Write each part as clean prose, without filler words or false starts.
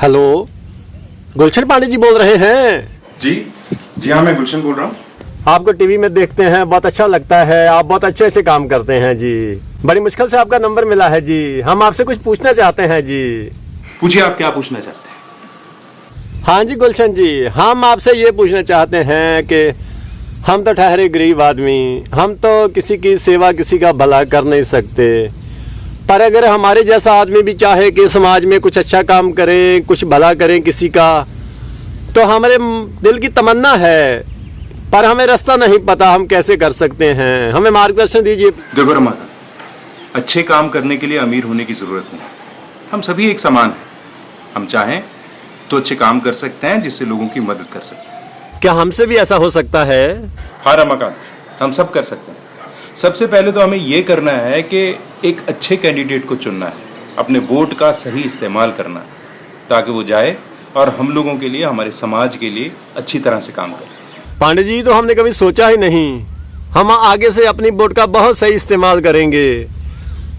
Hello, गुलशन पांडे जी बोल रहे हैं? जी जी हाँ, मैं गुलशन बोल रहा हूँ। आपको टीवी में देखते हैं, बहुत अच्छा लगता है, आप बहुत अच्छे अच्छे काम करते हैं जी। बड़ी मुश्किल से आपका नंबर मिला है जी। हम आपसे कुछ पूछना चाहते हैं जी। पूछिए, आप क्या पूछना चाहते हैं? हाँ जी गुलशन जी, हम आपसे ये पूछना चाहते हैं कि हम तो ठहरे गरीब आदमी, हम तो किसी की सेवा, किसी का भला कर नहीं सकते, पर अगर हमारे जैसा आदमी भी चाहे कि समाज में कुछ अच्छा काम करें, कुछ भला करें किसी का, तो हमारे दिल की तमन्ना है, पर हमें रास्ता नहीं पता, हम कैसे कर सकते हैं, हमें मार्गदर्शन दीजिए। देखो रमाकांत, अच्छे काम करने के लिए अमीर होने की जरूरत नहीं है। हम सभी एक समान हैं। हम चाहें तो अच्छे काम कर सकते हैं जिससे लोगों की मदद कर सकते हैं। क्या हमसे भी ऐसा हो सकता है? हाँ रमाकांत, हम सब कर सकते हैं। सबसे पहले तो हमें ये करना है कि एक अच्छे कैंडिडेट को चुनना है, अपने वोट का सही इस्तेमाल करना है, ताकि वो जाए और हम लोगों के लिए, हमारे समाज के लिए अच्छी तरह से काम करे। पांडे जी, तो हमने कभी सोचा ही नहीं। हम आगे से अपनी वोट का बहुत सही इस्तेमाल करेंगे।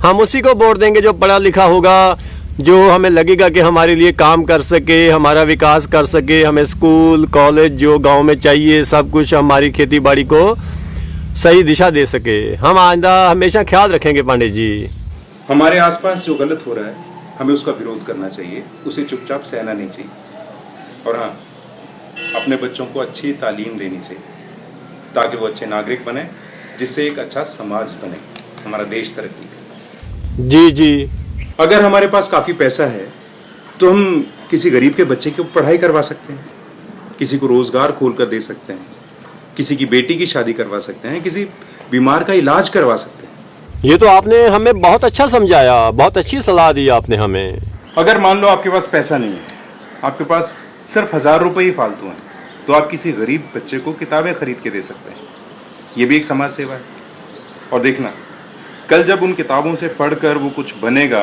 हम उसी को वोट देंगे जो पढ़ा लिखा होगा, जो हमें लगेगा कि हमारे लिए काम कर सके, हमारा विकास कर सके, हमें स्कूल कॉलेज जो गांव में चाहिए सब कुछ, हमारी खेती बाड़ी को सही दिशा दे सके। हम आइंदा हमेशा ख्याल रखेंगे पांडे जी। हमारे आसपास जो गलत हो रहा है, हमें उसका विरोध करना चाहिए, उसे चुपचाप सहना नहीं चाहिए। और हाँ, अपने बच्चों को अच्छी तालीम देनी चाहिए ताकि वो अच्छे नागरिक बने, जिससे एक अच्छा समाज बने, हमारा देश तरक्की करे। जी जी। अगर हमारे पास काफ़ी पैसा है तो हम किसी गरीब के बच्चे की पढ़ाई करवा सकते हैं, किसी को रोज़गार खोल कर दे सकते हैं, किसी की बेटी की शादी करवा सकते हैं, किसी बीमार का इलाज करवा सकते हैं। ये तो आपने हमें बहुत अच्छा समझाया, बहुत अच्छी सलाह दी आपने हमें। अगर मान लो आपके पास पैसा नहीं है, आपके पास सिर्फ 1000 रुपये ही फालतू हैं, तो आप किसी गरीब बच्चे को किताबें खरीद के दे सकते हैं। ये भी एक समाज सेवा है। और देखना, कल जब उन किताबों से पढ़कर वो कुछ बनेगा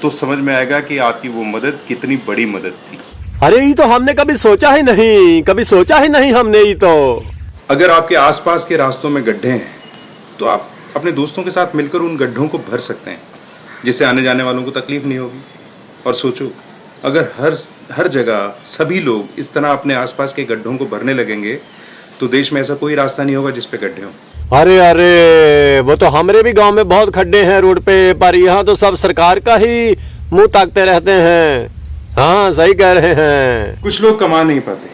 तो समझ में आएगा कि आपकी वो मदद कितनी बड़ी मदद थी। अरे ये तो हमने कभी सोचा ही नहीं, कभी सोचा ही नहीं हमने। ये तो अगर आपके आसपास के रास्तों में गड्ढे हैं तो आप अपने दोस्तों के साथ मिलकर उन गड्ढों को भर सकते हैं, जिससे आने जाने वालों को तकलीफ नहीं होगी। और सोचो, अगर हर जगह सभी लोग इस तरह अपने आसपास के गड्ढों को भरने लगेंगे तो देश में ऐसा कोई रास्ता नहीं होगा जिस पे गड्ढे हों। अरे अरे, वो तो हमारे भी गांव में बहुत खड्डे हैं रोड पे, पर यहाँ तो सब सरकार का ही मुंह ताकते रहते हैं। हाँ, सही कह रहे हैं। कुछ लोग कमा नहीं पाते,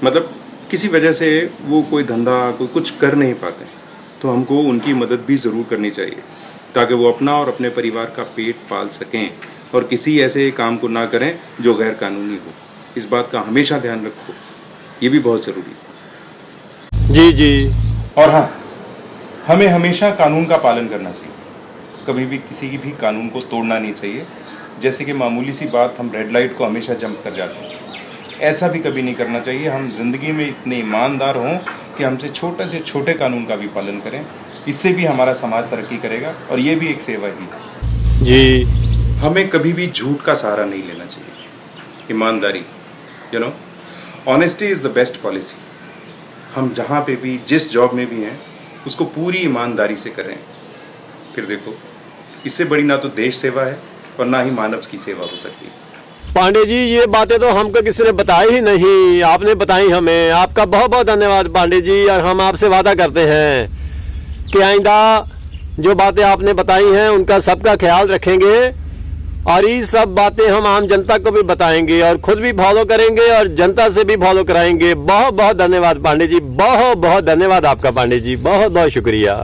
मतलब किसी वजह से वो कोई धंधा, कोई कुछ कर नहीं पाते, तो हमको उनकी मदद भी ज़रूर करनी चाहिए ताकि वो अपना और अपने परिवार का पेट पाल सकें और किसी ऐसे काम को ना करें जो गैर कानूनी हो। इस बात का हमेशा ध्यान रखो, ये भी बहुत ज़रूरी है। जी जी। और हाँ, हमें हमेशा कानून का पालन करना चाहिए, कभी भी किसी की भी कानून को तोड़ना नहीं चाहिए। जैसे कि मामूली सी बात, हम रेड लाइट को हमेशा जंप कर जाते हैं, ऐसा भी कभी नहीं करना चाहिए। हम जिंदगी में इतने ईमानदार हों कि हमसे छोटे से छोटे कानून का भी पालन करें, इससे भी हमारा समाज तरक्की करेगा और ये भी एक सेवा ही है। जी। हमें कभी भी झूठ का सहारा नहीं लेना चाहिए। ईमानदारी, honesty is the best policy. हम जहाँ पे भी, जिस जॉब में भी हैं, उसको पूरी ईमानदारी से करें। फिर देखो, इससे बड़ी ना तो देश सेवा है और ना ही मानव की सेवा हो सकती है। पांडे जी, ये बातें तो हमको किसी ने बताई ही नहीं, आपने बताई हमें। आपका बहुत बहुत धन्यवाद पांडे जी। और हम आपसे वादा करते हैं कि आइंदा जो बातें आपने बताई हैं उनका सबका ख्याल रखेंगे, और ये सब बातें हम आम जनता को भी बताएंगे और खुद भी फॉलो करेंगे और जनता से भी फॉलो कराएंगे। बहुत बहुत धन्यवाद पांडे जी, बहुत बहुत धन्यवाद आपका पांडे जी, बहुत बहुत शुक्रिया।